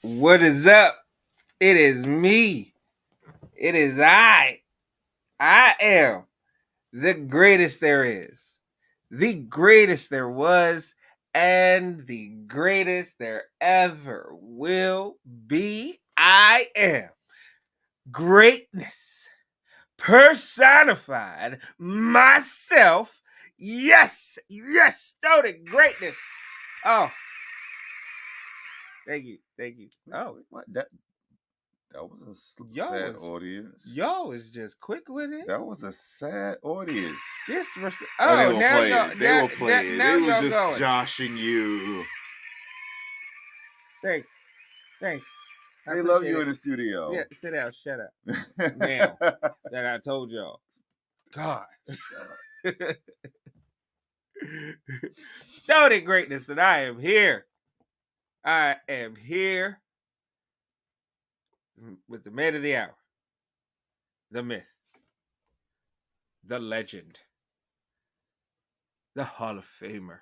What is up? It is me. It is I. I am the greatest there is, the greatest there was, and the greatest there ever will be. I am greatness personified myself. Yes, stoic greatness. Oh, thank you. Oh, What that was a Y'all sad was- audience. y'all was just quick with it. That was a sad audience. They were They were now playing. now They were y'all just going. joshing you. Thanks. I They love appreciate you it. in the studio. Yeah, sit down. Shut up. Now that I told y'all. God. Stoic greatness, and I am here. I am here with the man of the hour, the myth, the legend, the Hall of Famer,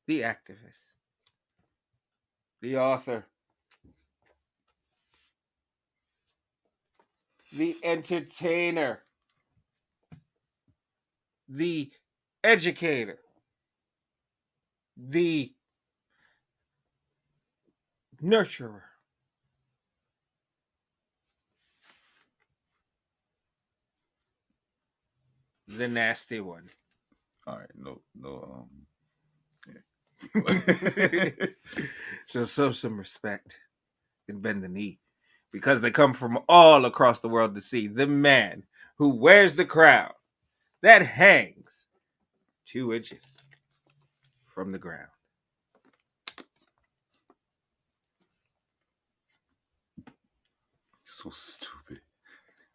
the activist, the author, the entertainer, the educator, the nurturer, the nasty one. All right, no. So some respect and bend the knee, because they come from all across the world to see the man who wears the crown that hangs 2 inches from the ground. So stupid.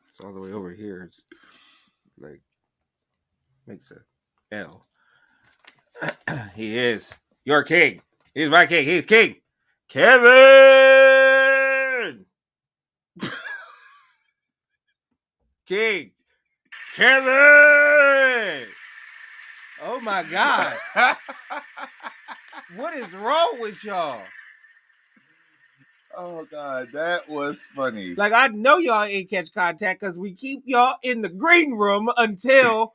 It's all the way over here. It's like makes a L. He is your king. He's my king. He's king. Kevin. King. Kevin. Oh my God. What is wrong with y'all? Oh God, that was funny. Like, I know y'all ain't catch contact because we keep y'all in the green room until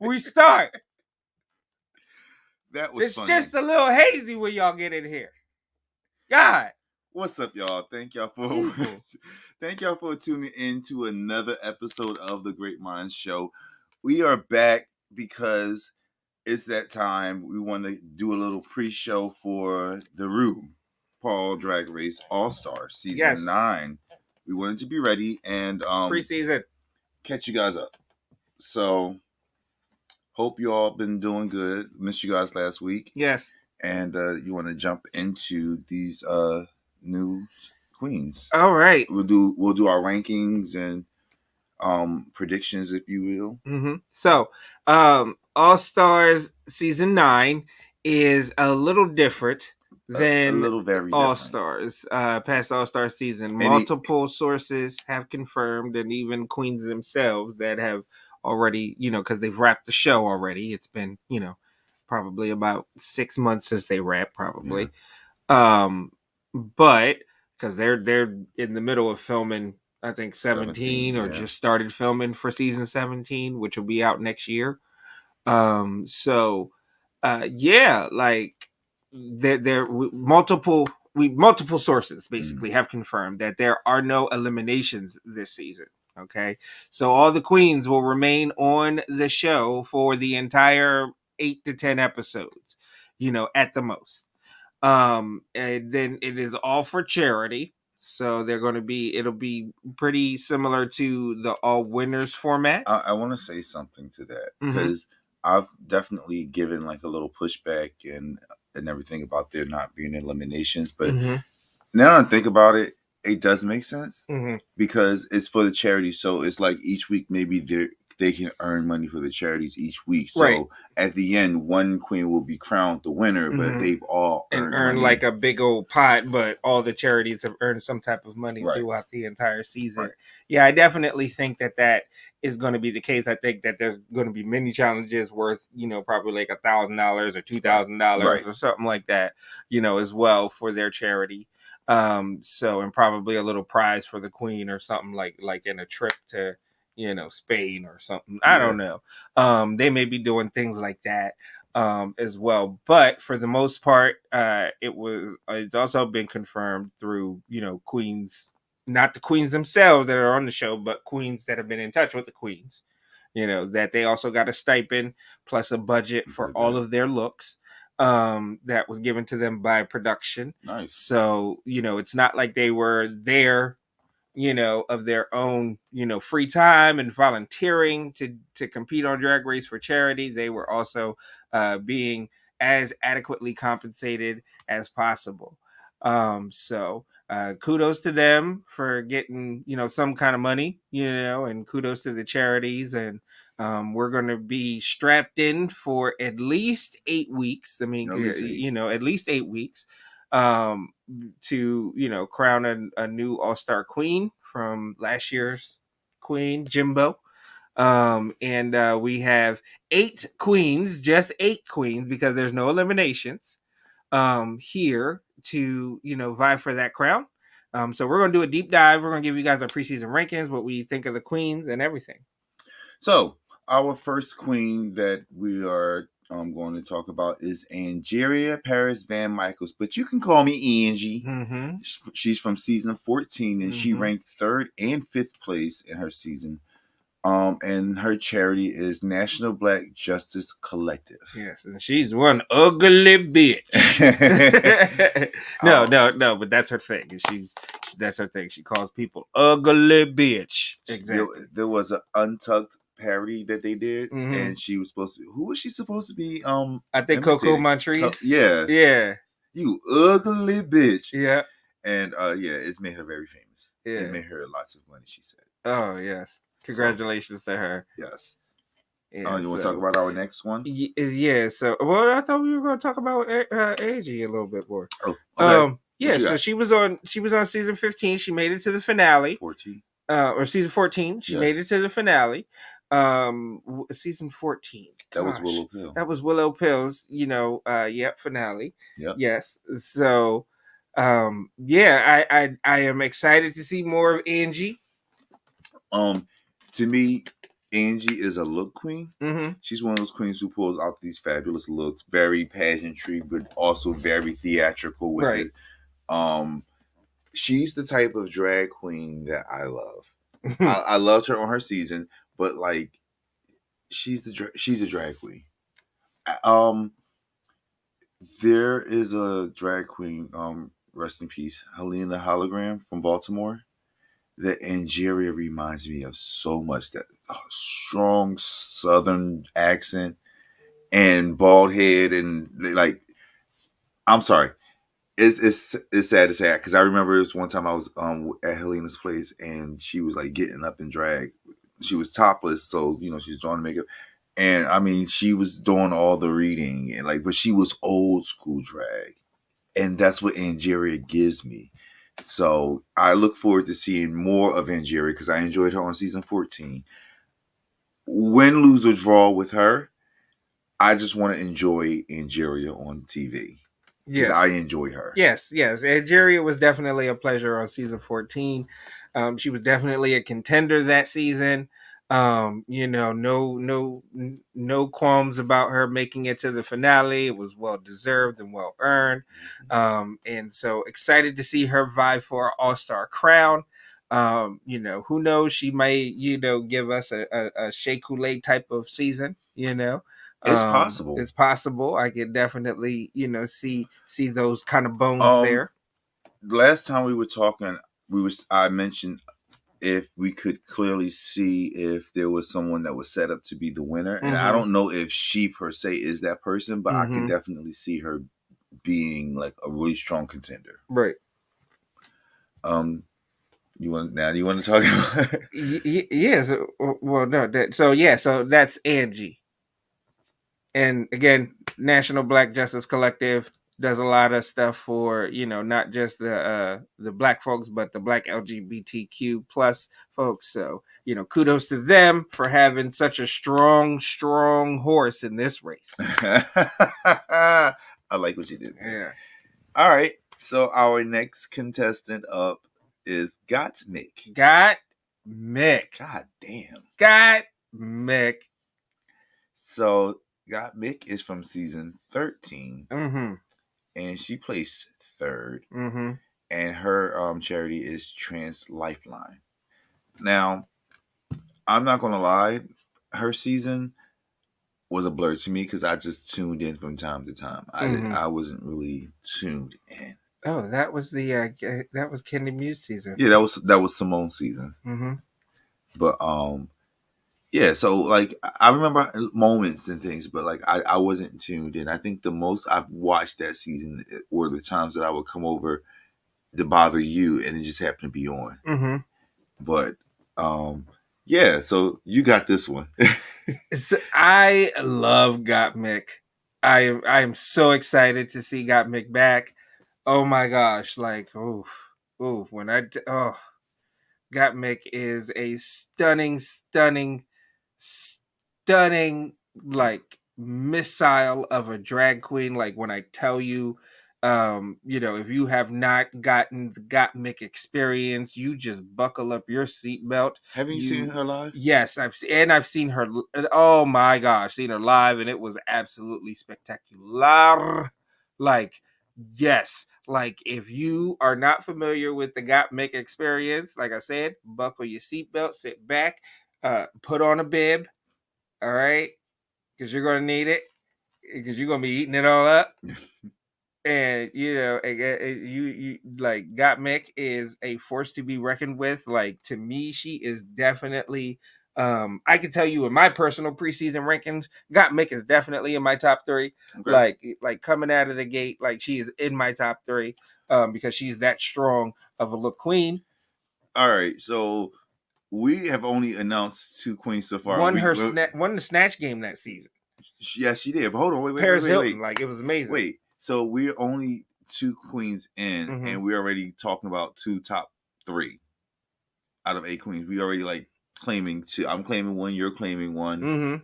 we start. That was It's funny. just a little hazy when y'all get in here. God. What's up, y'all? Thank y'all for tuning in to another episode of the GreatMines Show. We are back because it's that time. We want to do a little pre-show for the RuPaul Drag Race All-Star Season 9. We wanted to be ready and Preseason. catch you guys up. So, hope you all been doing good. Missed you guys last week. Yes. And you want to jump into these new queens. All right. We'll do our rankings and predictions, if you will. Mm-hmm. So, All Stars Season 9 is a little different than a little very All different. Stars. Past All Star season, multiple sources have confirmed, and even queens themselves that have already, because they've wrapped the show already. It's been, probably about 6 months since they wrapped, probably. Yeah. But because they're in the middle of filming, I think 17 or just started filming for season 17, which will be out next year. So like there multiple sources basically have confirmed that there are no eliminations this season. Okay, so all the queens will remain on the show for the entire 8 to 10 episodes, at the most. And then it is all for charity. So it'll be pretty similar to the all winners format. I want to say something to that because I've definitely given like a little pushback and everything about there not being eliminations, but now that I think about it, it does make sense because it's for the charity. So it's like each week maybe they can earn money for the charities each week. So Right. at the end, one queen will be crowned the winner, but they've all and earned earn money. like a big old pot, but all the charities have earned some type of money Right. throughout the entire season. Right. Yeah, I definitely think that is going to be the case. I think that there's going to be many challenges worth, probably like $1,000 or $2,000 or something like that, as well for their charity. So, and probably a little prize for the queen or something like in a trip to, Spain or something. I don't know. They may be doing things like that as well. But for the most part, it's also been confirmed through, queens, not the queens themselves that are on the show, but queens that have been in touch with the queens, that they also got a stipend plus a budget for all of their looks that was given to them by production. Nice. So, it's not like they were there, of their own, free time and volunteering to compete on Drag Race for charity. They were also being as adequately compensated as possible. So kudos to them for getting, some kind of money, and kudos to the charities. And we're going to be strapped in for at least 8 weeks. I mean, at least 8 weeks to crown a new all-star queen from last year's queen Jimbo. And we have 8 queens, just 8 queens, because there's no eliminations here to vie for that crown. So we're gonna do a deep dive. We're gonna give you guys our preseason rankings, what we think of the queens and everything. So our first queen that we are going to talk about is Angeria Paris Van Michaels, but you can call me Angie. Mm-hmm. She's from season 14, and she ranked 3rd and 5th place in her season. And her charity is National Black Justice Collective. Yes, and she's one ugly bitch. No, but that's her thing. That's her thing. She calls people ugly bitch. Exactly. There was an Untucked parody that they did, and she was supposed to. Who was she supposed to be? I think Coco Montrese. Yeah. You ugly bitch. Yeah. And it's made her very famous. Yeah. It made her lots of money, she said. Oh yes. Congratulations to her. Yes. Yeah, you want to talk about our next one? Yeah. So, well, I thought we were going to talk about Angie a little bit more. Oh, okay. Yeah. So she was on season 15. She made it to the finale. 14. Or season 14. She made it to the finale. Season 14. That was Willow Pill. That was Willow Pill's. Finale. Yep. Yes. So, I am excited to see more of Angie. To me, Angie is a look queen. Mm-hmm. She's one of those queens who pulls out these fabulous looks, very pageantry, but also very theatrical with it. She's the type of drag queen that I love. I loved her on her season, but like, she's a drag queen. There is a drag queen, rest in peace, Helena Hologram from Baltimore, that Angeria reminds me of so much. That strong Southern accent and bald head, and like, I'm sorry, it's sad to say because I remember it was one time I was at Helena's place and she was like getting up in drag. She was topless, so she's drawing the makeup, and I mean she was doing all the reading and but she was old school drag, and that's what Angeria gives me. So I look forward to seeing more of Angeria because I enjoyed her on season 14. Win, lose, or draw with her, I just want to enjoy Angeria on TV. Yes, I enjoy her. Yes. Angeria was definitely a pleasure on season 14. She was definitely a contender that season. No qualms about her making it to the finale. It was well deserved and well earned. And so excited to see her vie for an all-star crown. Who knows? She may, give us a Shea Coulee type of season, It's possible. It's possible. I could definitely, see those kind of bones there. Last time we were talking, I mentioned if we could clearly see if there was someone that was set up to be the winner. And I don't know if she per se is that person, but I can definitely see her being like a really strong contender. Right. You want to talk about it? Yes. Well, no. So that's Angie. And again, National Black Justice Collective does a lot of stuff for, not just the black folks, but the black LGBTQ plus folks. So, kudos to them for having such a strong horse in this race. I like what you did there. Yeah. All right. So our next contestant up is Got Mick. Got Mick. God damn. Got Mick. So Got Mick is from season 13. Mm-hmm. And she placed third. Mm-hmm. And her charity is Trans Lifeline. Now, I'm not gonna lie, her season was a blur to me because I just tuned in from time to time. I wasn't really tuned in. Oh, that was that was Candy Muse season. Yeah, that was Simone's season. Mm-hmm. But yeah, so like I remember moments and things, but like I wasn't tuned in. I think the most I've watched that season were the times that I would come over to bother you, and it just happened to be on. Mm-hmm. But yeah, so you got this one. I love Gottmik. I am so excited to see Gottmik back. Oh my gosh, like when Gottmik is a stunning like missile of a drag queen. Like when I tell you, if you have not gotten the Gottmik experience, you just buckle up your seatbelt. Have you seen her live? Yes, I've seen her. Oh my gosh, seen her live, and it was absolutely spectacular. Like, yes, like if you are not familiar with the Gottmik experience, like I said, buckle your seatbelt, sit back, put on a bib, all right, because you're gonna need it, because you're gonna be eating it all up. And you like Gottmik is a force to be reckoned with. Like to me, she is definitely. I can tell you in my personal preseason rankings, Gottmik is definitely in my top 3. Okay. Like coming out of the gate, like she is in my top 3. Because she's that strong of a look queen. All right, so we have only announced 2 queens so far. Won the snatch game that season. Yes, she did. But hold on, wait. Paris Hilton, like it was amazing. Wait, so we're only 2 queens in, and we're already talking about 2 top 3 out of 8 queens. We already like claiming 2. I'm claiming 1. You're claiming 1.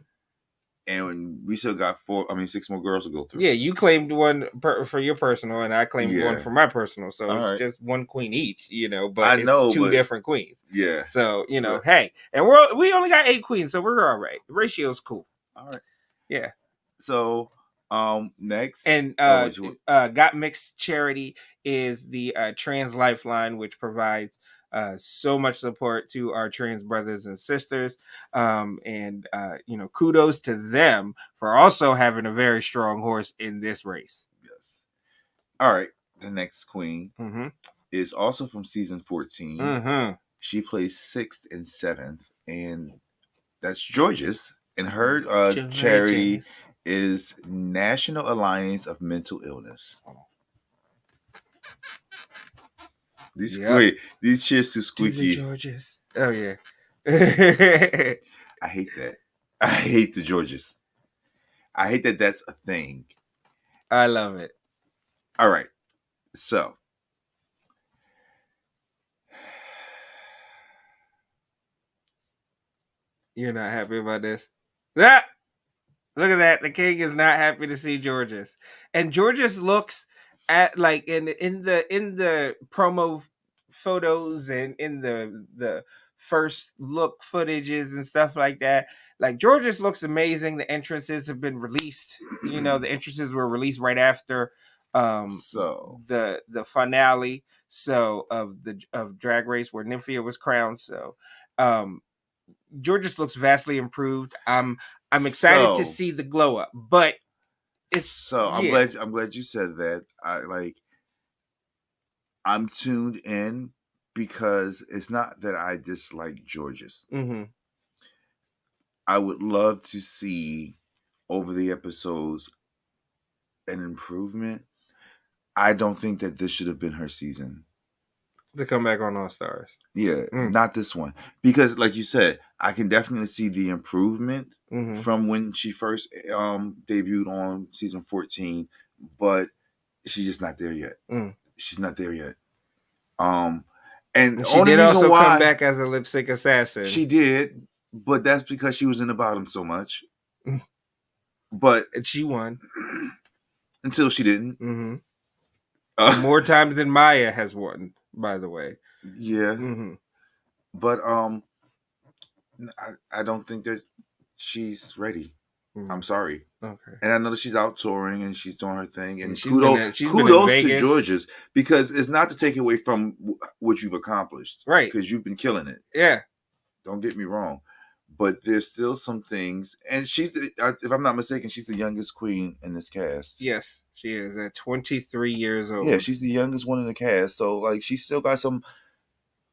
And we still got 6 more girls to go through. Yeah, you claimed 1 for your personal, and I claimed 1 for my personal. So it's just 1 queen each, but it's 2 different queens. Yeah. So hey, and we only got 8 queens, so we're all right. The ratio's cool. All right. Yeah. So next, and Gottmik's charity is the Trans Lifeline, which provides so much support to our trans brothers and sisters. And kudos to them for also having a very strong horse in this race. Yes. All right. The next queen is also from season 14. She plays 6th and 7th, and that's George's. And her charity is National Alliance of Mental Illness. These cheers too squeaky. Georges. Oh yeah. I hate that. I hate the Georges. I hate that that's a thing. I love it. All right. So you're not happy about this? Ah! Look at that. The king is not happy to see Georges. And Georges looks at like in the promo photos and in the first look footages and stuff like that. Like Georges looks amazing. The entrances have been released. The entrances were released right after the finale of Drag Race where Nymphia was crowned. So Georges looks vastly improved. I'm excited to see the glow up, but I'm glad you said that. I'm tuned in because it's not that I dislike Georges. I would love to see over the episodes an improvement. I don't think that this should have been her season. to come back on All Stars. Yeah, not this one. Because like you said, I can definitely see the improvement from when she first debuted on season 14, but she's just not there yet. She's not there yet. And she did also come back as a lip sync assassin. She did, but that's because she was in the bottom so much. But and she won until she didn't. More times than Maya has won, by the way. Yeah. But I don't think that she's ready. I'm sorry. Okay. And I know that she's out touring and she's doing her thing. And kudos to George's, because it's not to take away from what you've accomplished. Right. Because you've been killing it. Yeah. Don't get me wrong. But there's still some things. And she's, if I'm not mistaken, she's the youngest queen in this cast. Yes, she is at 23 years old. Yeah, she's the youngest one in the cast. So, like, she's still got some.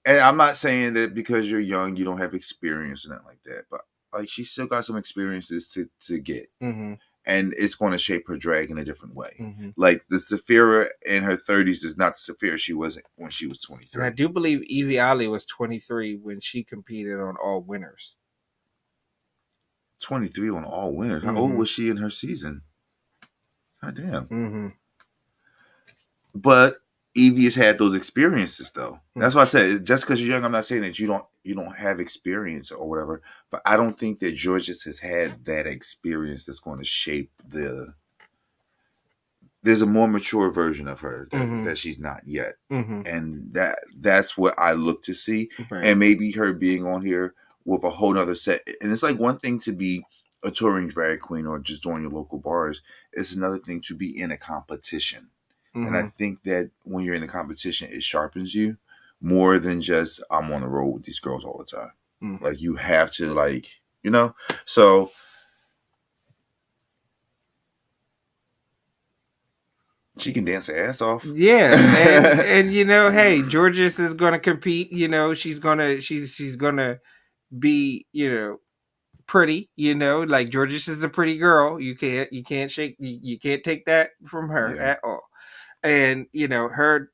And I'm not saying that because you're young, you don't have experience and nothing like that. But, like, she's still got some experiences to get. And it's going to shape her drag in a different way. Like, the Saphira in her 30s is not the Saphira she was when she was 23. And I do believe Evie Ali was 23 when she competed on All Winners. 23 on All Winners? How old was she in her season? God damn. But Evie has had those experiences, though. That's why I said, just because you're young, I'm not saying that you don't have experience or whatever. But I don't think that Georges has had that experience that's going to shape the. There's a more mature version of her that she's not yet, and that's what I look to see. Right. And maybe her being on here with a whole nother set. And it's like one thing to be a touring drag queen or just doing your local bars. It's another thing to be in a competition. And I think that when you're in a competition, it sharpens you more than just I'm on the road with these girls all the time. Like you have to, like, you know. So she can dance her ass off. Yeah, and you know, hey, Georges is gonna compete. You know, she's gonna be, you know, pretty. You know, like Georges is a pretty girl. You can't take that from her at all. And you know, her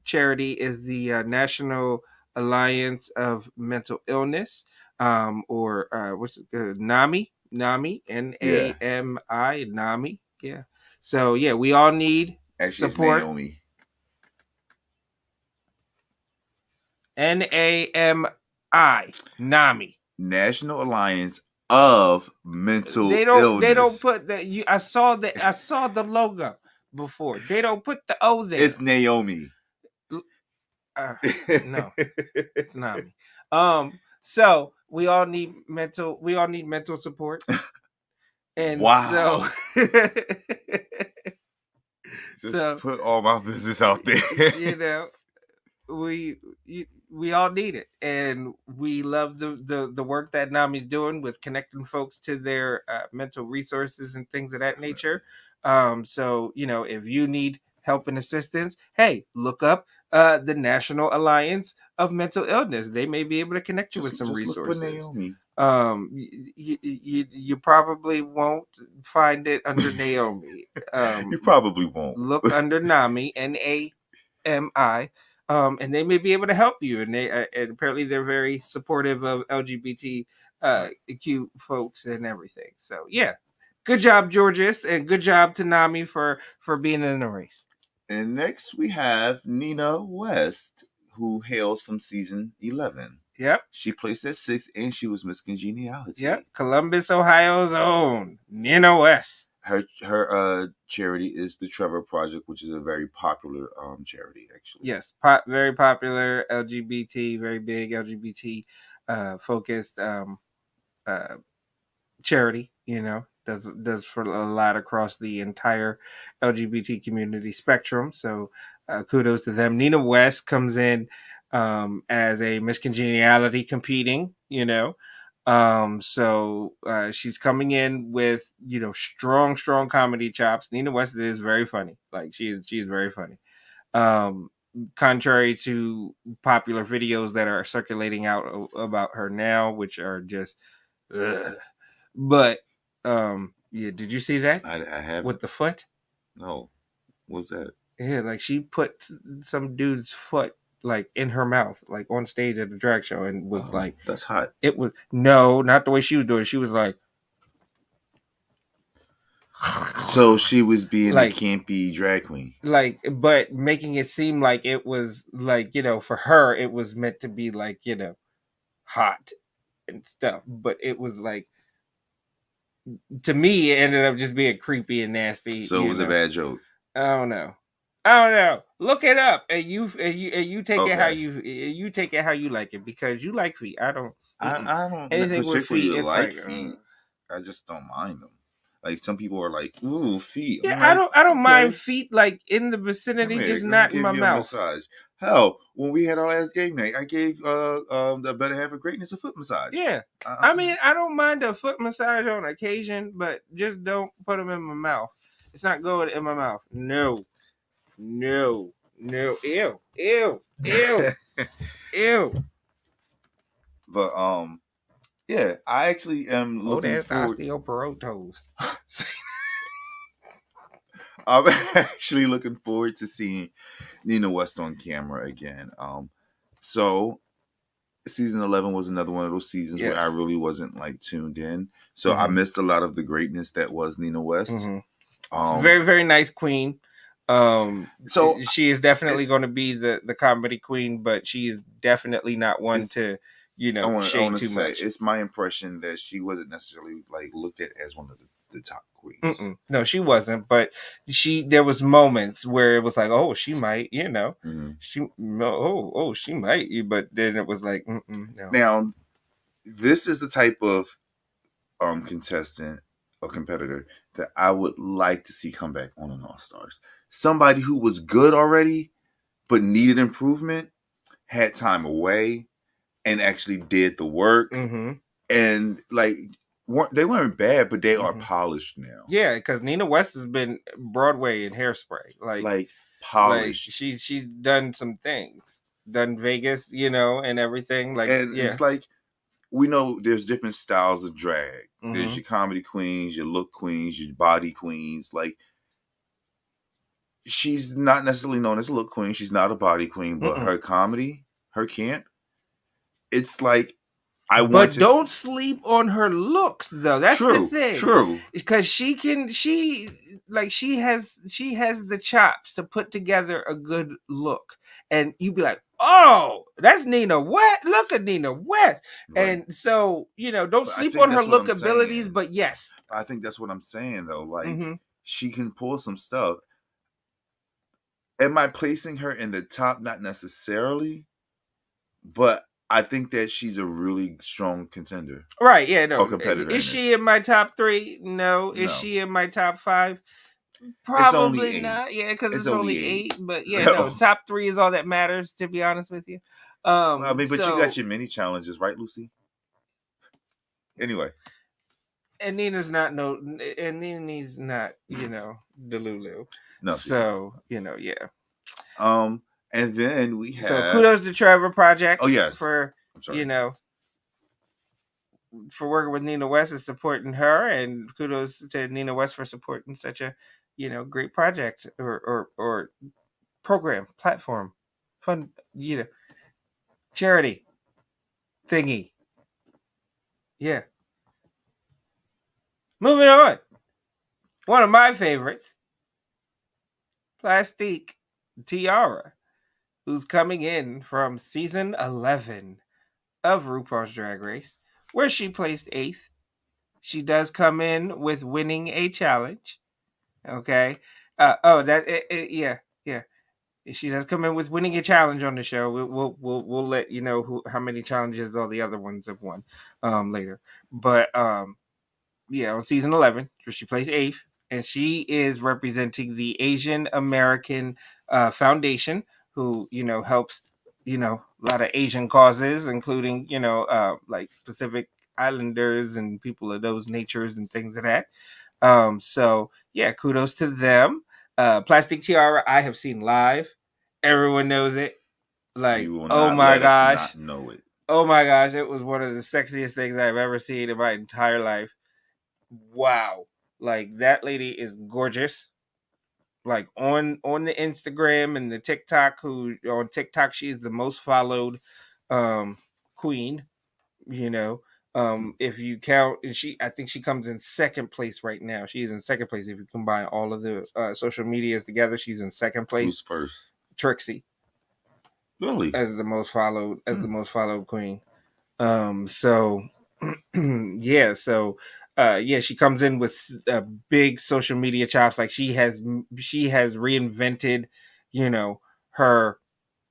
charity is the National Alliance of Mental Illness, or what's it, NAMI, NAMI, NAMI. Yeah. So yeah, we all need support. Naomi. NAMI, NAMI. National Alliance of Mental Illness. They don't put that. I saw the logo before. They don't put the O there. It's Naomi. No, it's NAMI. So we all need mental support. And wow. Just put all my business out there. You know, we all need it, and we love the work that NAMI's doing with connecting folks to their mental resources and things of that nature. So you know, if you need help and assistance, hey, look up the National Alliance of Mental Illness. They may be able to connect you with some resources. Look for Naomi. You probably won't find it under Naomi. You probably won't. Look under NAMI, NAMI, and they may be able to help you. And and apparently they're very supportive of LGBTQ folks and everything. So yeah, good job, Georges, and good job to NAMI for being in the race. And next we have Nina West, who hails from season 11. Yep. She placed at 6, and she was Miss Congeniality. Yep. Columbus, Ohio's own Nina West. Her charity is the Trevor Project, which is a very popular charity, actually. Yes, very popular LGBT, very big LGBT focused charity. You know, does for a lot across the entire LGBT community spectrum. So kudos to them. Nina West comes in as a Miss Congeniality competing. You know. So she's coming in with, you know, strong comedy chops. Nina West is very funny. Like she is very funny. Contrary to popular videos that are circulating out about her now, which are just but yeah, did you see that? I haven't. With the foot? No. What's that? Yeah, like she put some dude's foot like in her mouth, like on stage at the drag show, and was like, "That's hot." It was no, not the way she was doing it. She was like, so she was being like, a campy drag queen, like, but making it seem like it was like, for her, it was meant to be like, hot and stuff, but it was like, to me, it ended up just being creepy and nasty. So it was a bad joke. I don't know. Look it up, and you take it how you take it how you like it, because you like feet. I don't. I don't Anything with feet, particularly it's like like, feet. I just don't mind them. Like some people are like, "Ooh, feet." I'm yeah, like, I don't mind okay, feet like in the come vicinity, here, just let me not in give my you a mouth. massage. Hell, when we had our last game night, I gave the Better Half of Greatness a foot massage. Yeah, I mean, I don't mind a foot massage on occasion, but just don't put them in my mouth. It's not going in my mouth. No, no, no. Ew, ew, ew, ew. But yeah, I actually am Oh, looking there's the forward. osteoporosis. I'm actually looking forward to seeing Nina West on camera again. So season 11 was another one of those seasons where I Yes. really wasn't like tuned in, so I missed a lot of the greatness that was Nina West. She's a very, very nice queen. So she is definitely going to be the comedy queen, but she is definitely not one to I want shade to too say much. it's my impression that she wasn't necessarily like looked at as one of the top queens. No, she wasn't, but there was moments where it was like, oh, she might, she she might, but then it was like, no. Now, this is the type of contestant or competitor that I would like to see come back on an All Stars. Somebody who was good already but needed improvement, had time away, and actually did the work, and like they weren't bad, but they are polished now. Yeah, because Nina West has been Broadway and Hairspray, like polished. She's done some things, done Vegas, and everything. Like, and it's like, we know there's different styles of drag. There's your comedy queens, your look queens, your body queens. Like, she's not necessarily known as a look queen. She's not a body queen, but her comedy, her camp, it's like, but don't sleep on her looks, though. That's the thing. True. Because she has the chops to put together a good look. And you'd be like, oh, that's Nina West. Look at Nina West. Right. And so, don't sleep on her look abilities, but yes. I think that's what I'm saying, though. Like, she can pull some stuff. Am I placing her in the top? Not necessarily, but I think that she's a really strong contender. Right, yeah, no. Or competitor. Is she in my top 3? No. Is she in my top 5? Probably not. Yeah, because it's only 8. But yeah, no. Top 3 is all that matters, to be honest with you. I mean, but you got your mini challenges, right, Lucy? Anyway. And Nina's not Nina's not, Delulu. No. So, yeah. And then we have. So kudos to Trevor Project. Oh, yes. For for working with Nina West and supporting her, and kudos to Nina West for supporting such a great project or program, platform, fun, charity thingy. Yeah. Moving on. One of my favorites, Plastique Tiara, who's coming in from season 11 of RuPaul's Drag Race, where she placed 8th. She does come in with winning a challenge. Okay. Yeah. She does come in with winning a challenge on the show. We'll let you know how many challenges all the other ones have won later. But yeah, on season 11, she plays 8th, and she is representing the Asian American Foundation, who helps a lot of Asian causes, including like Pacific Islanders and people of those natures and things of that. So yeah, kudos to them. Plastic Tiara, I have seen live. Everyone knows it. Like, oh my gosh, know it. Oh my gosh, it was one of the sexiest things I've ever seen in my entire life. Wow, like that lady is gorgeous. like on the Instagram and the TikTok. Who on TikTok she is the most followed queen. You know, if you count, and I think she comes in second place right now. She is in second place if you combine all of the social medias together. She's in second place. Who's first? Trixie. Really? As the most followed queen. So yeah, so yeah, she comes in with big social media chops. Like she has reinvented, you know, her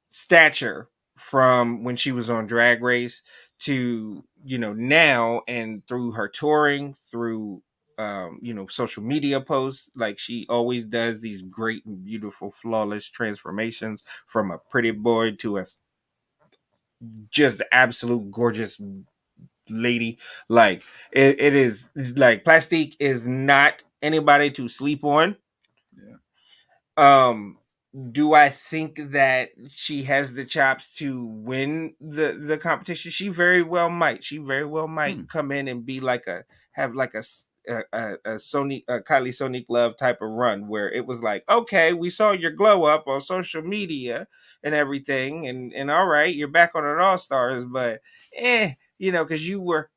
stature from when she was on Drag Race to, you know, now, and through her touring, through you know, social media posts. Like she always does these great and beautiful flawless transformations from a pretty boy to a just absolute gorgeous lady. Like it is like Plastique is not anybody to sleep on. Yeah. Do I think that she has the chops to win the competition? She very well might. She very well might come in and be like have like a Sony Kylie Sonic Love type of run where it was like, okay, we saw your glow up on social media and everything, and all right, you're back on an All Stars, but you know, because you were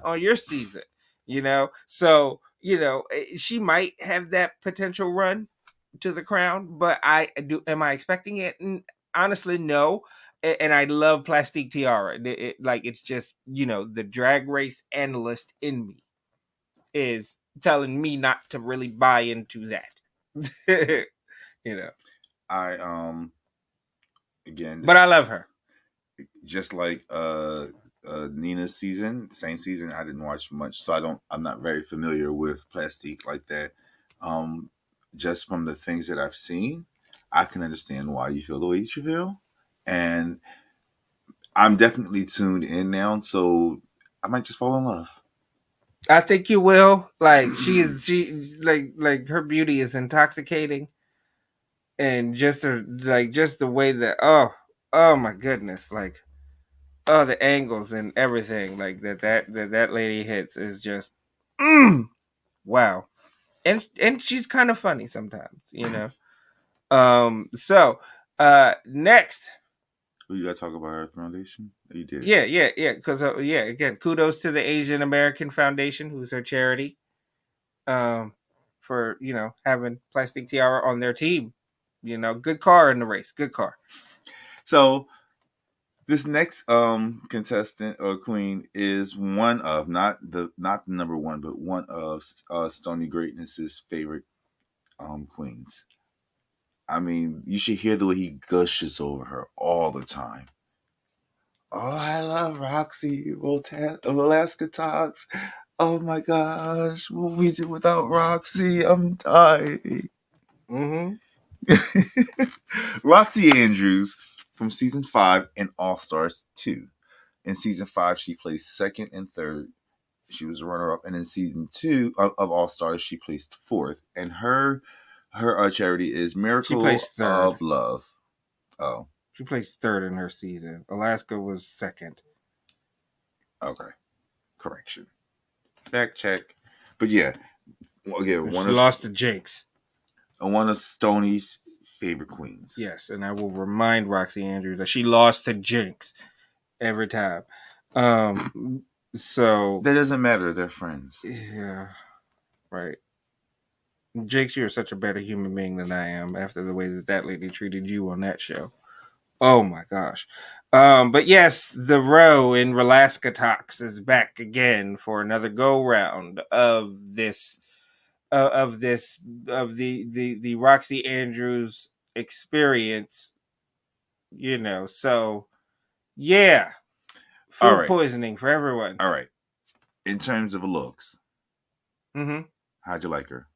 on your season, you know, so you know she might have that potential run to the crown, but I do. Am I expecting it? Honestly, no. And I love Plastique Tiara. Like it's just, you know, the Drag Race analyst in me is telling me not to really buy into that. You know, I again, but I love her. Just like Nina's season, same season. I didn't watch much, so I'm not very familiar with Plastique like that. Um, just from the things that I've seen, I can understand why you feel the way you feel, and I'm definitely tuned in now. So I might just fall in love. I think you will. Like she like her beauty is intoxicating, and just her like just the way that oh my goodness, like the angles and everything like that lady hits is just wow. And she's kind of funny sometimes, you know. So next. Who you got to talk about her foundation? You did. Yeah, because yeah, again, kudos to the Asian American Foundation, who's her charity, for, you know, having Plastic Tiara on their team. You know, good car in the race, good car. So this next contestant or queen is one of not the number one, but one of Stony Greatness's favorite queens. I mean, you should hear the way he gushes over her all the time. Oh, I love Roxy of Alaska Talks. Oh my gosh, what we do without Roxy? I'm dying. Mm-hmm. Roxy Andrews from season 5 and All Stars 2. In season 5, she placed second and third. She was a runner-up, and in season 2 of All Stars, she placed fourth. And her charity is She Miracle placed third. of Love. Oh, She placed third in her season. Alaska was second. okay. Correction. Fact check. But yeah, again, She lost to Jinx. One of Stoney's favorite queens. Yes, and I will remind Roxy Andrews that she lost to Jinx every time. So that doesn't matter. They're friends. Yeah, right. Jinx, you're such a better human being than I am after the way that lady treated you on that show. Oh my gosh. But yes, the row in Relaska Talks is back again for another go round of this of the Roxy Andrews experience. You know, so yeah, food poisoning for everyone. All right. In terms of looks, how'd you like her?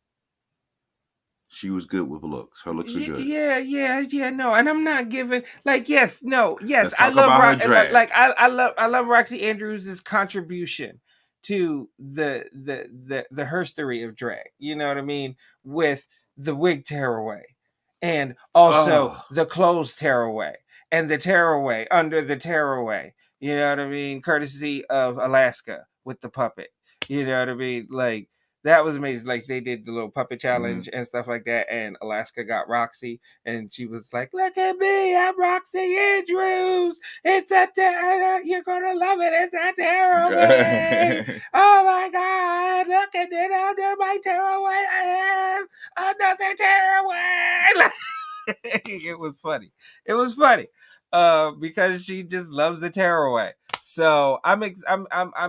She was good with looks. Her looks are good. Yeah. No, and I'm not giving yes. I love I love Roxy Andrews' contribution to the herstory of drag. You know what I mean? With the wig tearaway, and also the clothes tearaway, and the tearaway under the tearaway. You know what I mean? Courtesy of Alaska with the puppet. You know what I mean? Like That was amazing. Like they did the little puppet challenge Mm-hmm. and stuff like that. And Alaska got Roxy, and she was like, "Look at me, I'm Roxy Andrews. It's you're gonna love it. It's a tearaway. Oh my God! Look at it under my tearaway. I have another tearaway." It was funny. It was funny. Because she just loves the tearaway. So I'm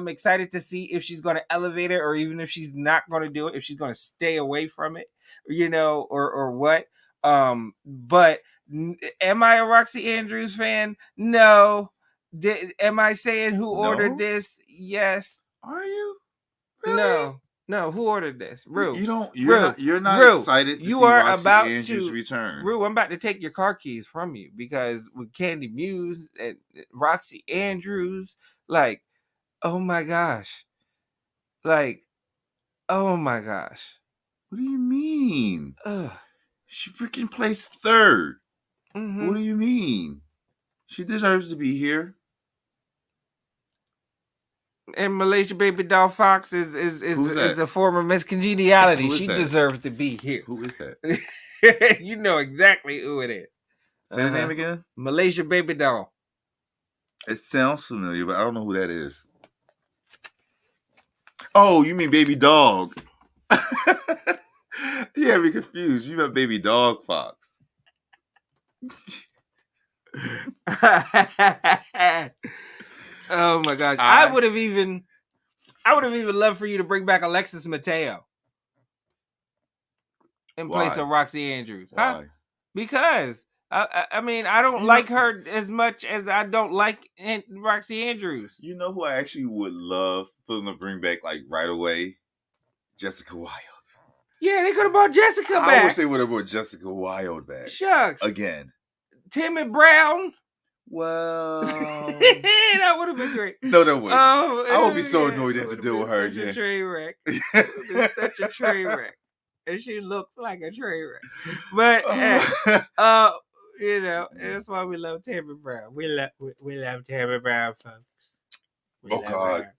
excited to see if she's going to elevate it, or even if she's not going to do it, if she's going to stay away from it, or what. But am I a Roxy Andrews fan? No. Am I saying who ordered this? Yes. Are you? Really? No. Who ordered this? Rue. You're not excited to you see are Roxy about Andrews to return. Rue, I'm about to take your car keys from you, because with Candy Muse and Roxy Andrews, like, oh my gosh. Like, oh my gosh. What do you mean? Ugh. She freaking placed third. Mm-hmm. What do you mean? She deserves to be here. And Malaysia Baby Doll Fox is a form of Miss Congeniality. She deserves to be here. Who is that? You know exactly who it is. Say the name again. Malaysia Baby Doll. It sounds familiar, but I don't know who that is. Oh, you mean Baby Dog? You had me confused. You meant Baby Dog Fox. Oh my gosh! I would have even loved for you to bring back Alexis Mateo in place of Roxy Andrews. Why? Huh? Because I mean, I don't like her as much as I don't like Roxy Andrews. You know who I actually would love for them to bring back like right away? Jessica Wilde. Yeah, they could have brought Jessica back. I wish they would have brought Jessica Wilde back. Shucks. Again. Timmy Brown. Well, that would have been great. No, that wouldn't. I would be so annoyed to have to deal with her again. Such a train wreck. It would be such a train wreck. And she looks like a train wreck. But that's why we love Tammy Brown. We love Tammy Brown, folks. Oh God.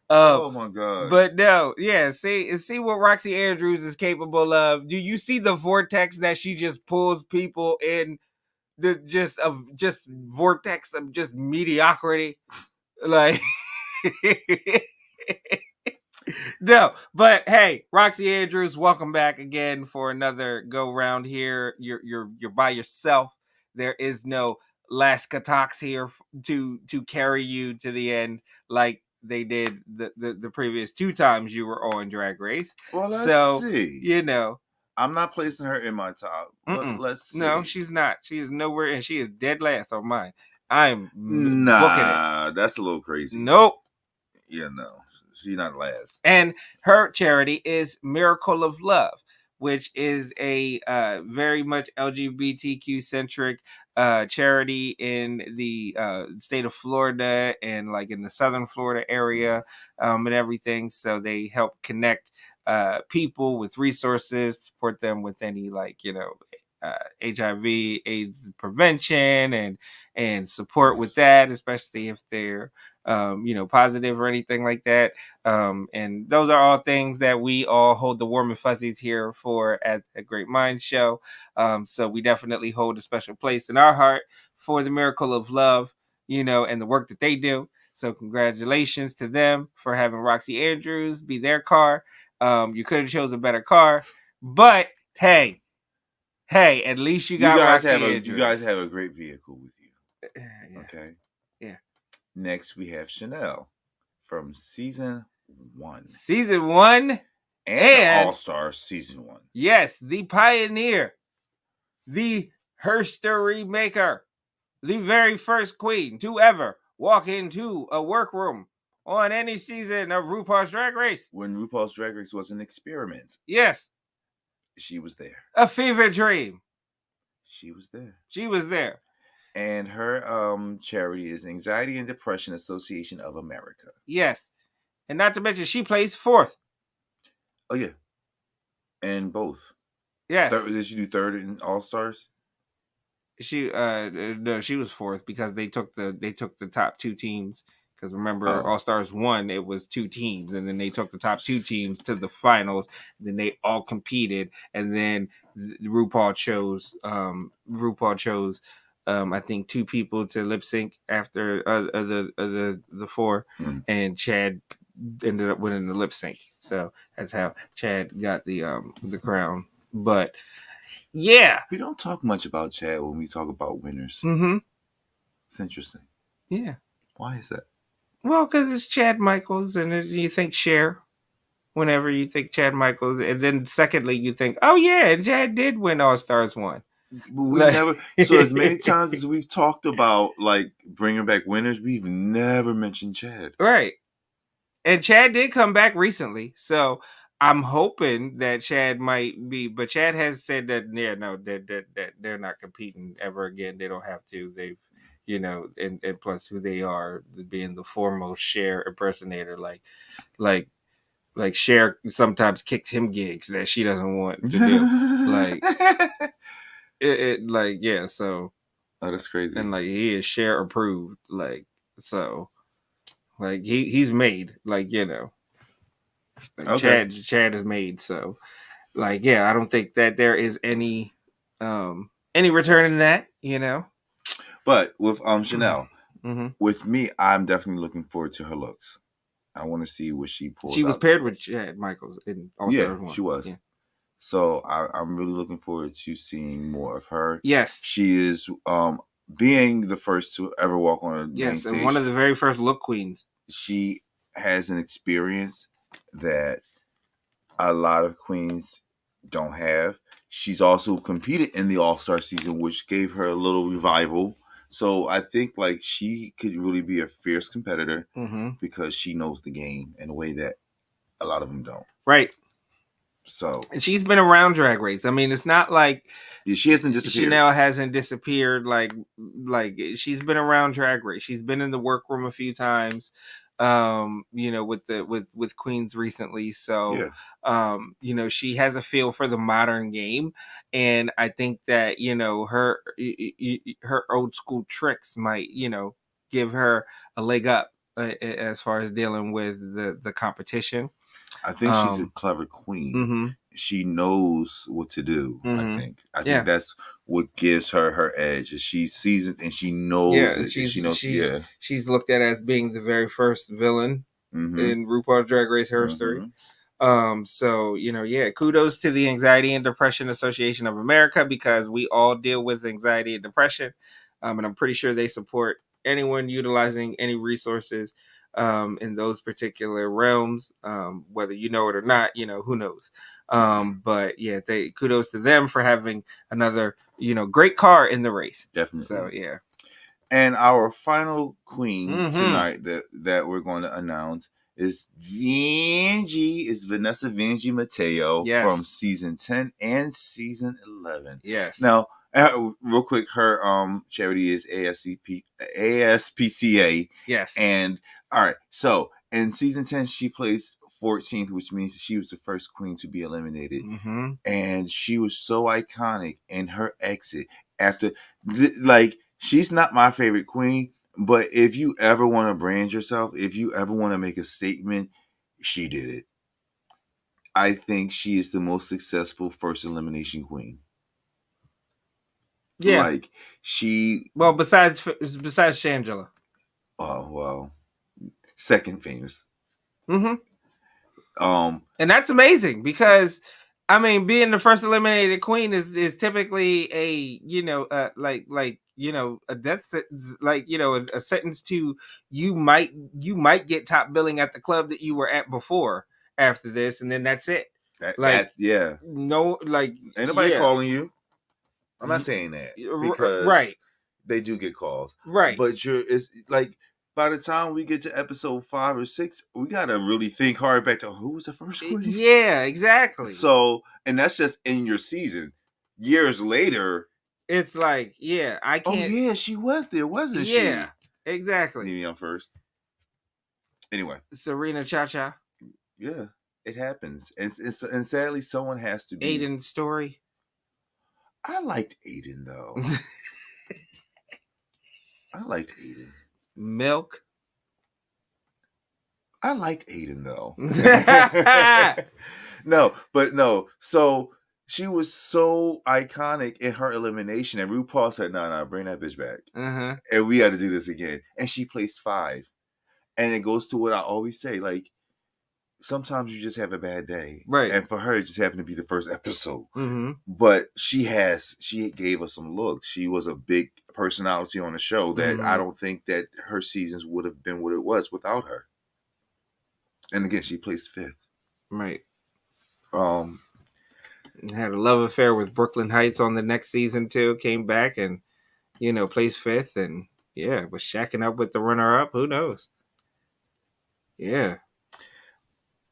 Oh my God. But no, yeah, see what Roxy Andrews is capable of. Do you see the vortex that she just pulls people in, the just vortex of just mediocrity? Like no, but hey, Roxy Andrews, welcome back again for another go round here. You're by yourself. There is no Laska Tox here to carry you to the end like they did the previous 2 times you were on Drag Race. Well, let's see. I'm not placing her in my top. But let's see. No, she's not. She is nowhere, and she is dead last on mine. I'm booking it. That's a little crazy. Nope. Yeah, no. She's not last. And her charity is Miracle of Love, which is a very much LGBTQ centric charity in the state of Florida, and like in the southern Florida area, and everything. So they help connect people with resources, support them with any HIV AIDS prevention and support with that, especially if they're positive or anything like that. And those are all things that we all hold the warm and fuzzies here for at the GreatMines Show. So we definitely hold a special place in our heart for the Miracle of Love, and the work that they do. So congratulations to them for having Roxy Andrews be their car. You could have chose a better car, but hey, at least you got Roxy Andrews. You guys have a great vehicle with you. Yeah. Okay. Yeah. Next, we have Chanel from season 1. Season 1 and All-Star season 1. Yes, the pioneer, the history maker, the very first queen to ever walk into a workroom on any season of RuPaul's Drag Race. When RuPaul's Drag Race was an experiment. Yes. She was there. A fever dream. She was there. She was there. And her charity is Anxiety and Depression Association of America. Yes. And not to mention, she placed 4th. Oh, yeah. And both. Yes. Did she do 3rd in All-Stars? No, she was 4th because they took the top 2 teams, Because remember, All Stars 1, it was 2 teams, and then they took the top 2 teams to the finals. And then they all competed, and then RuPaul chose I think 2 people to lip sync after the 4, and Chad ended up winning the lip sync. So that's how Chad got the crown. But yeah, we don't talk much about Chad when we talk about winners. Mm-hmm. It's interesting. Yeah. Why is that? Well, because it's Chad Michaels, and you think Cher whenever you think Chad Michaels, and then secondly you think, oh yeah, and Chad did win All Stars 1. But we never. So as many times as we've talked about like bringing back winners, we've never mentioned Chad. Right. And Chad did come back recently, so I'm hoping that Chad might be. But Chad has said that that they're not competing ever again. They don't have to. They've, and plus who they are, being the foremost Cher impersonator, like Cher sometimes kicks him gigs that she doesn't want to do, yeah. So that's crazy. And he is Cher approved, so. He's made, okay. Chad is made, so I don't think that there is any return in that, But with Chanel, with me, I'm definitely looking forward to her looks. I want to see what she pulls. She was paired with Chad Michaels in All Stars 1. She was. Yeah. So I'm really looking forward to seeing more of her. Yes, she is being the first to ever walk on a main stage. And one of the very first look queens. She has an experience that a lot of queens don't have. She's also competed in the All-Star season, which gave her a little revival. So I think she could really be a fierce competitor because she knows the game in a way that a lot of them don't. Right. So, and she's been around Drag Race. I mean, it's not like she hasn't disappeared. Chanel hasn't disappeared. Like she's been around Drag Race. She's been in the workroom a few times. With Queens recently. So, she has a feel for the modern game, and I think that her old school tricks might give her a leg up as far as dealing with the competition. I think she's a clever queen. She knows what to do. I think that's what gives her edge. She's seasoned and she knows it. She knows. She's looked at as being the very first villain in RuPaul Drag Race history. So kudos to the Anxiety and Depression Association of America, because we all deal with anxiety and depression, and I'm pretty sure they support anyone utilizing any resources in those particular realms, whether you know it or not. Who knows. But kudos to them for having another great car in the race. Definitely. So and our final queen tonight that we're going to announce is Vanjie. It's Vanessa Vanjie Mateo from season 10 and season 11. Yes. Now, real quick, her charity is ASPCA. Yes. And all right, so in season 10, she placed 14th, which means she was the first queen to be eliminated. And she was so iconic in her exit after, she's not my favorite queen, but if you ever want to brand yourself, if you ever want to make a statement, she did it. I think she is the most successful first elimination queen. Yeah. Besides Shangela. Oh, well. Second famous. And that's amazing, because I mean, being the first eliminated queen is typically a a death sentence, a sentence to you might get top billing at the club that you were at before after this, and then that's it. No, ain't nobody calling you. I'm not saying that, because they do get calls, right? But it's by the time we get to episode 5 or 6, we gotta really think hard back to who was the first queen. Yeah, exactly. So, and that's just in your season. Years later, it's I can't. Oh yeah, she was there, wasn't she? Yeah, exactly. Need me on first. Anyway, Serena Cha-Cha. Yeah, it happens, and sadly, someone has to be. Aiden's story. I liked Aiden though. I liked Aiden. Milk. I liked Aiden though. No. So she was so iconic in her elimination, and RuPaul said, "No, bring that bitch back, and we got to do this again." And she placed 5, and it goes to what I always say: like, sometimes you just have a bad day, right? And for her, it just happened to be the first episode. Mm-hmm. But she gave us some looks. She was a big personality on the show that I don't think that her seasons would have been what it was without her. And again, she placed 5th. Right. Um, had a love affair with Brooklyn Heights on the next season too. Came back and placed 5th, and was shacking up with the runner-up. Who knows? Yeah.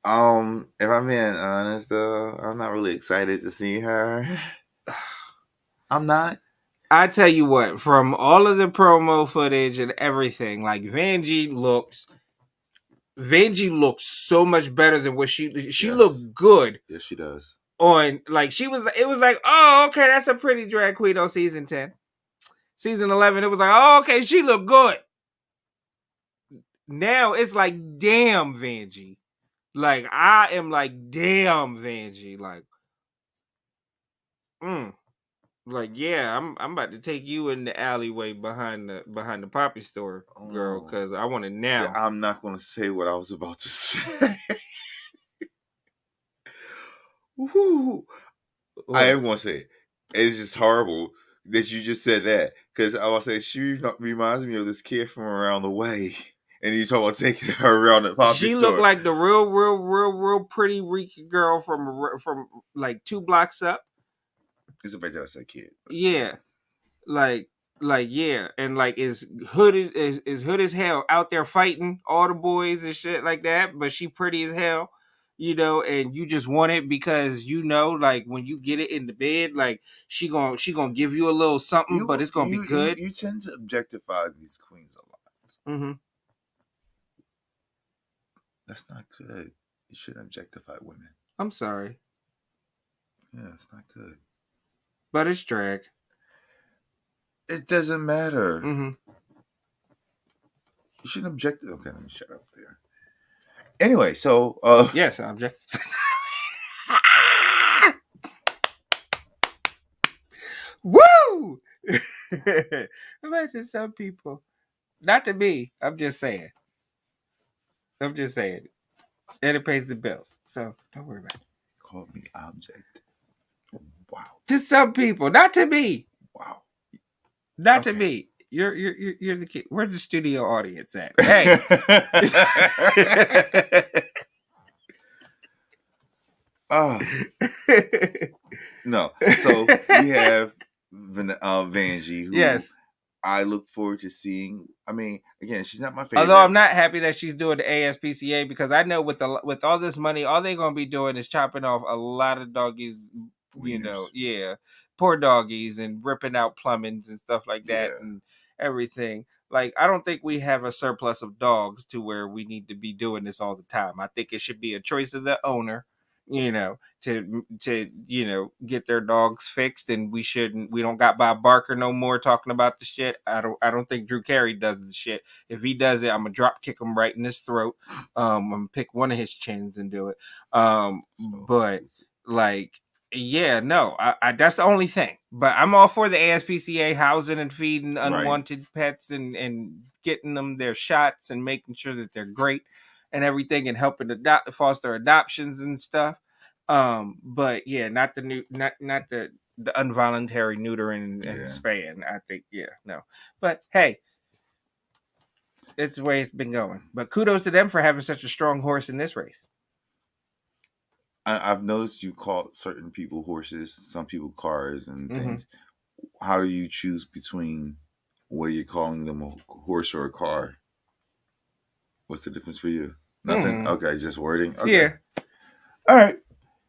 If I'm being honest though, I'm not really excited to see her. I'm not. I tell you what, from all of the promo footage and everything, like Vanjie looks so much better than what she looked good. Yes, she does. On like it was like, oh, okay, that's a pretty drag queen on season 10. Season 11, it was like, oh, okay, she looked good. Now it's like, damn, Vanjie. Like, I am like, damn, Vanjie. Like, like, yeah, I'm about to take you in the alleyway behind the Poppy store, girl, because I want it now. Yeah, I'm not going to say what I was about to say. I am going to say it. It's just horrible that you just said that, because I was saying she reminds me of this kid from around the way, and you talking about taking her around the Poppy store. She looked like the real pretty Rika girl from like 2 blocks up. It's a bad that I said kid. Yeah, like yeah, and like is hood as hell out there fighting all the boys and shit like that. But she pretty as hell. And you just want it because like when you get it in the bed, like she gonna give you a little something, but it's gonna be good. You tend to objectify these queens a lot. Mm-hmm. That's not good. You shouldn't objectify women. I'm sorry. Yeah, it's not good. But it's drag. It doesn't matter. Mm-hmm. You shouldn't object. Okay, let me shut up there. Anyway, so yes, object. Woo! Imagine some people. Not to me. I'm just saying. And it pays the bills. So don't worry about it. Call me object. Wow. To some people, not to me. Wow. Not to me. You're the kid. Where's the studio audience at? Hey. No. So we have Vanjie, who yes, I look forward to seeing. I mean, again, she's not my favorite. Although I'm not happy that she's doing the ASPCA, because I know with all this money, all they're gonna be doing is chopping off a lot of doggies. Wieners. Poor doggies, and ripping out plumbings and stuff like that, and everything. Like, I don't think we have a surplus of dogs to where we need to be doing this all the time. I think it should be a choice of the owner, to get their dogs fixed, and we don't got Bob Barker no more talking about the shit. I don't think Drew Carey does the shit. If he does it, I'm gonna drop kick him right in his throat. I'm gonna pick one of his chins and do it. But like, yeah, no, I that's the only thing. But I'm all for the ASPCA housing and feeding unwanted pets and getting them their shots and making sure that they're great and everything, and helping foster adoptions and stuff. But yeah, not the involuntary neutering and spaying. I think no. But hey, it's the way it's been going. But kudos to them for having such a strong horse in this race. I've noticed you call certain people horses, some people cars and things. How do you choose between whether you're calling them a horse or a car? What's the difference for you? Nothing? Okay, just wording? Okay. Yeah. All right.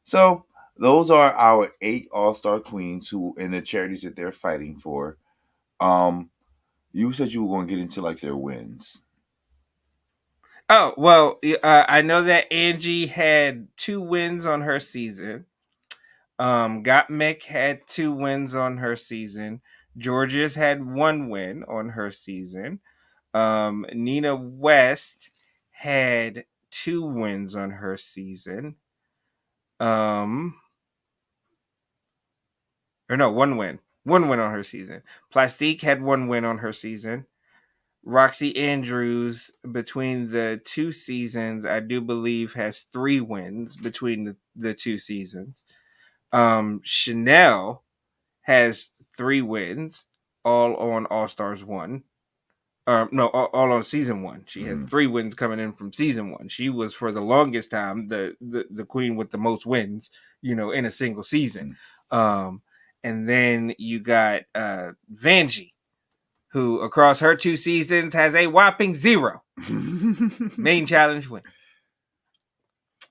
So those are our 8 all-star queens who in the charities that they're fighting for. You said you were going to get into like their wins. Oh, well, I know that Angie had 2 wins on her season. Gottmik had 2 wins on her season. Georgia's had 1 win on her season. Nina West had 2 wins on her season. Or no, 1 win. 1 win on her season. Plastique had 1 win on her season. Roxy Andrews, between the 2 seasons, I do believe has 3 wins between the 2 seasons. Chanel has 3 wins, all on All Stars 1. No, all on season 1. She has 3 wins coming in from season 1. She was for the longest time the queen with the most wins, in a single season. And then you got Vanjie, who across her 2 seasons has a whopping 0 main challenge wins.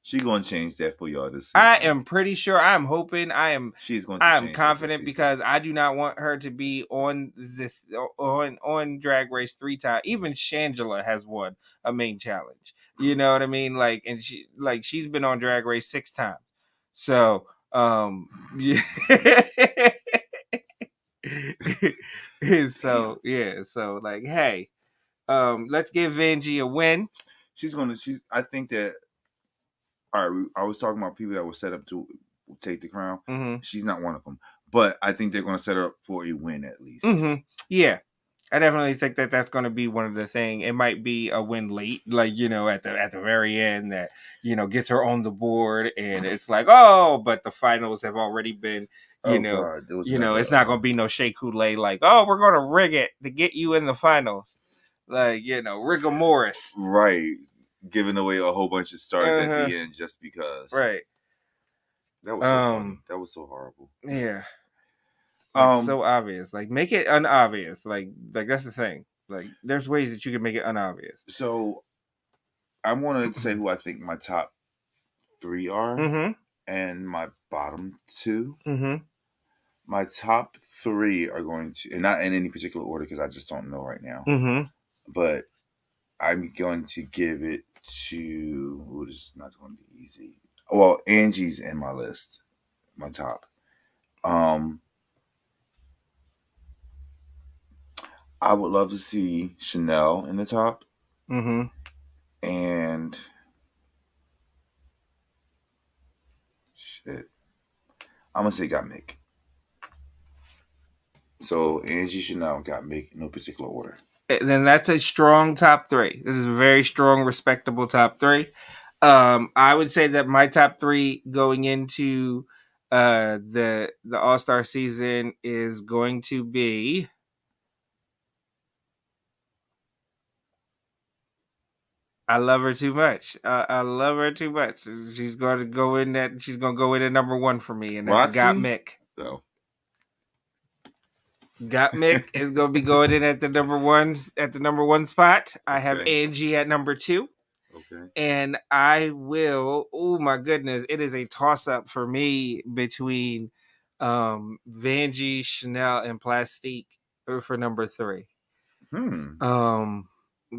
She's gonna change that for y'all this season. I am pretty sure. I'm hoping. She's going to. I am confident because I do not want her to be on this on Drag Race 3 times. Even Shangela has won a main challenge. You know what I mean? Like, and she's been on Drag Race 6 times. So, yeah. So like, hey, let's give Vanjie a win. I think that. All right, I was talking about people that were set up to take the crown. She's not one of them, but I think they're going to set her up for a win at least. Yeah, I definitely think that that's going to be one of the things. It might be a win late, like at the very end that gets her on the board, and it's like, oh, but the finals have already been. God, it's not going to be no Shea Coulee like, oh, we're going to rig it to get you in the finals, like rigor Morris, right? Giving away a whole bunch of stars at the end just because. Right. That was so funny. That was so horrible. Yeah. Like, so obvious. Like, make it unobvious. Like that's the thing. Like, there's ways that you can make it unobvious. So I want to say who I think my top 3 are and my bottom 2. My top 3 are going to, and not in any particular order because I just don't know right now. But I'm going to give it to. This is not going to be easy. Well, Angie's in my list, my top. I would love to see Chanel in the top. And shit, I'm gonna say got Mick. So Angie, Chanel, got Mick, no particular order. Then that's a strong top 3. This is a very strong, respectable top 3. I would say that my top 3 going into the All-Star season is going to be I love her too much. I love her too much. She's going to go in that. She's going to go in at number 1 for me, and that's Got Mick. Oh. Got Mick is going to be going in at the number 1 spot. I have Angie at number 2. Okay. And I will. Oh my goodness, it is a toss up for me between Vanjie, Chanel, and Plastique for number 3.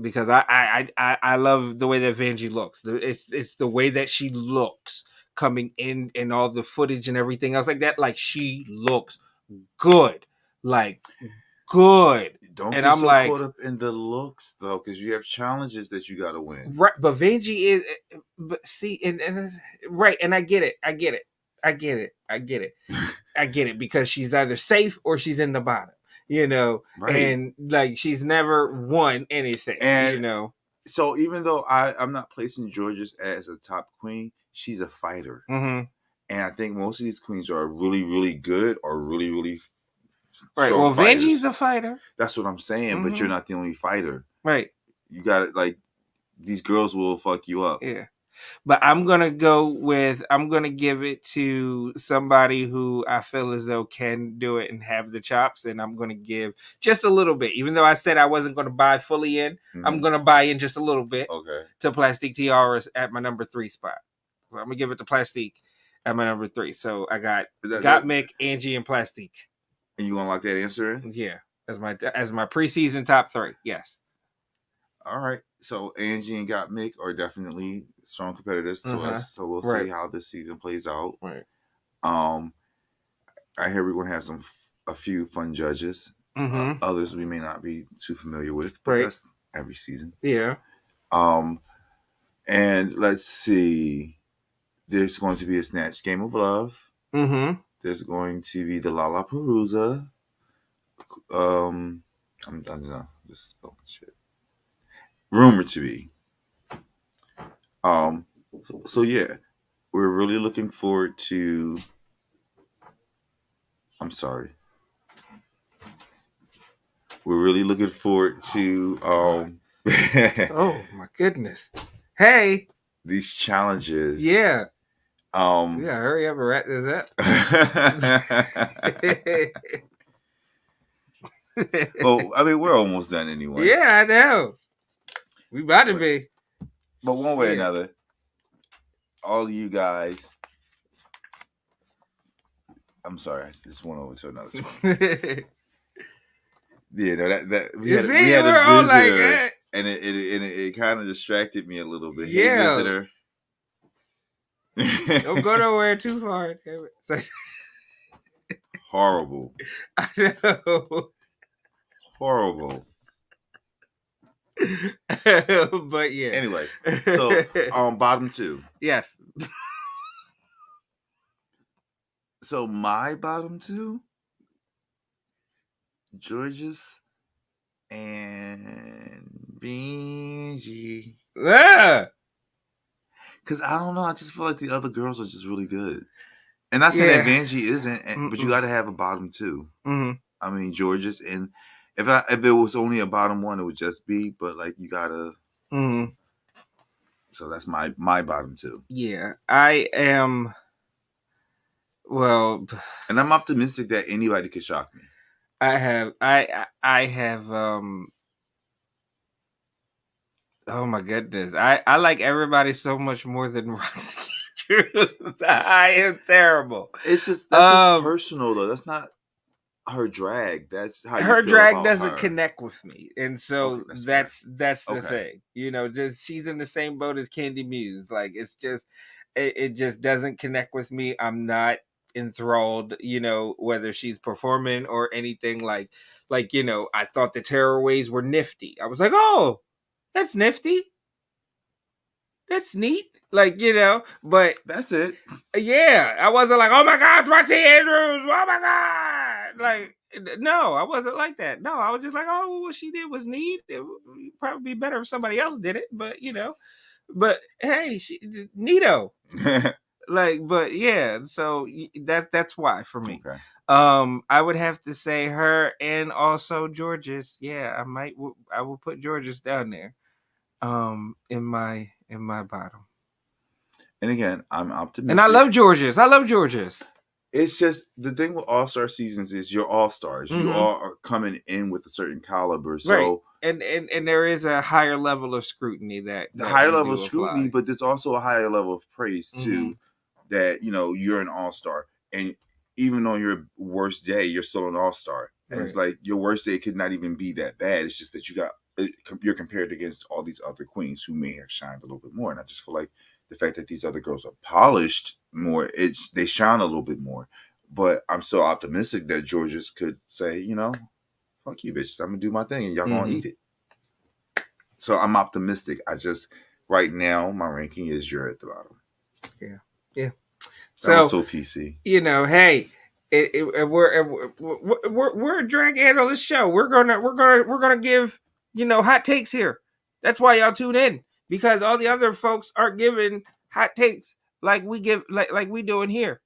Because I love the way that Vanjie looks. It's the way that she looks coming in and all the footage and everything else like that. Like, she looks good. Like, good. Don't get so caught up in the looks though, because you have challenges that you got to win. Right, but Vanjie is. But see, and right, and I get it. I get it because she's either safe or she's in the bottom. Right. And like, she's never won anything. And so even though I'm not placing Georges as a top queen, she's a fighter. And I think most of these queens are really, really good or really, really. Right. Well, Vanjie's a fighter. That's what I'm saying, but you're not the only fighter. Right. You got it. Like, these girls will fuck you up. Yeah. But I'm going to give it to somebody who I feel as though can do it and have the chops. And I'm going to give just a little bit. Even though I said I wasn't going to buy fully in, I'm going to buy in just a little bit to Plastique Tiaras at my number 3 spot. So I'm going to give it to Plastique at my number 3. So I got Mick, Angie, and Plastique. And you want to lock that answer in? Yeah. As my preseason top 3. Yes. All right. So Angie and Got Mick are definitely strong competitors to us. So we'll see how this season plays out. Right. I hear we're going to have a few fun judges. Others we may not be too familiar with, but that's every season. Yeah. And let's see. There's going to be a Snatch Game of Love. Mm-hmm. There's going to be the Lollapalooza. I'm done. Just spelling shit. Rumored to be. Um, so yeah, we're really looking forward to. I'm sorry. We're really looking forward to. Oh my goodness! Hey, these challenges. Yeah. Yeah, Hurry up and wrap this up. Well, I mean, we're almost done anyway. Yeah, I know. We about to be. But one way or another, all of you guys. I'm sorry, I just went over to another screen. Yeah, no, that we had a visitor, and it kind of distracted me a little bit. Yeah. Hey, visitor. Don't go nowhere too far. Horrible. I know. Horrible. But yeah. Anyway, so bottom two. Yes. So my bottom two, Georges and Benji. Yeah. Because I don't know, I just feel like the other girls are just really good. And not saying that Benji isn't, but you got to have a bottom two. Mm-hmm. I mean, Georges, and if it was only a bottom one, it would just be. But like, you gotta. Mm-hmm. So that's my bottom two. Yeah, I am. Well, and I'm optimistic that anybody could shock me. I have. Oh my goodness! I like everybody so much more than Roxy. I am terrible. It's just just personal though. That's not her drag. That's how her you feel drag about doesn't her. Connect with me, and so that's the thing. You know, just she's in the same boat as Candy Muse. Like it's just it just doesn't connect with me. I'm not enthralled. You know, whether she's performing or anything like you know. I thought the Terrorways were nifty. I was like, oh, that's nifty. That's neat. Like, you know, but that's it. Yeah, I wasn't like, oh my God, Roxy Andrews, oh my God. Like, no, I wasn't like that. No, I was just like, oh, what she did was neat. It would probably be better if somebody else did it, but you know, but hey, she neato. Like, but yeah, so that's why for me. Okay. I would have to say her and also Georges. Yeah, I will put Georges down there. In my bottom. And again, I'm optimistic. And I love Georges. It's just the thing with all-star seasons is you're all-stars. Mm-hmm. You all are coming in with a certain caliber. So right. And there is a higher level of scrutiny that higher level of scrutiny, but there's also a higher level of praise too. Mm-hmm. That, you know, you're an all-star. And even on your worst day, you're still an all-star. And right. It's like your worst day could not even be that bad. It's just that you're compared against all these other queens who may have shined a little bit more. And I just feel like the fact that these other girls are polished more, they shine a little bit more. But I'm so optimistic that Georges could say, you know, fuck you bitches, I'm gonna do my thing and y'all gonna eat it. So I'm optimistic. I just right now my ranking is you're at the bottom. Yeah. That was so PC. You know, hey, we're a drag analyst show. We're gonna give, you know, hot takes here. That's why y'all tune in, because all the other folks aren't giving hot takes like we give like we doing here.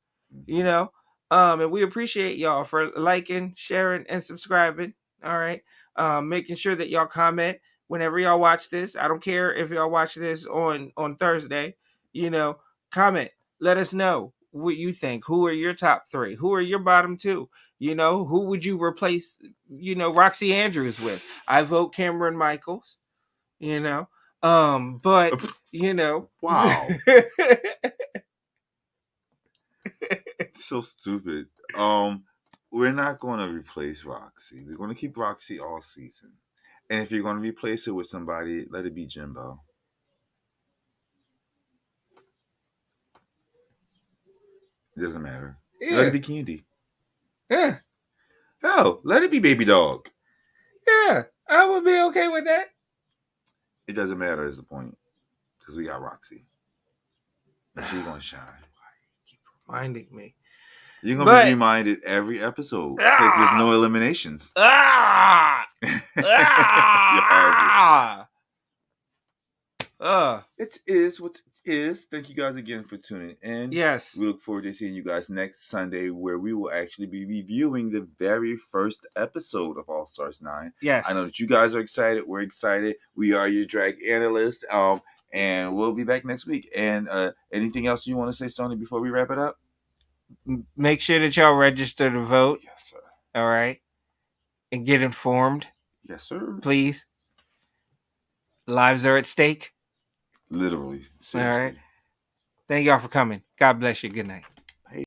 You know, and we appreciate y'all for liking, sharing, and subscribing. All right, making sure that y'all comment whenever y'all watch this. I don't care if y'all watch this on Thursday. You know, comment. Let us know what you think. Who are your top three? Who are your bottom two? You know, who would you replace, you know, Roxy Andrews with? I vote Cameron Michaels, you know. But you know, wow. So stupid. We're not going to replace Roxy. We're going to keep Roxy all season. And if you're going to replace her with somebody, let it be Jimbo. It doesn't matter. Yeah. Let it be Candy. Yeah. Hell, let it be Baby Dog. Yeah, I would be okay with that. It doesn't matter is the point. Because we got Roxy. And she's going to shine. Keep reminding me. You're going to be reminded every episode. Because there's no eliminations. It is what it is. Thank you guys again for tuning in. Yes. We look forward to seeing you guys next Sunday, where we will actually be reviewing the very first episode of All Stars 9. Yes. I know that you guys are excited. We're excited. We are your drag analysts. And we'll be back next week. And anything else you want to say, Sony, before we wrap it up? Make sure that y'all register to vote. Yes, sir. All right. And get informed. Yes, sir. Please. Lives are at stake. Literally. Seriously. All right. Thank y'all for coming. God bless you. Good night.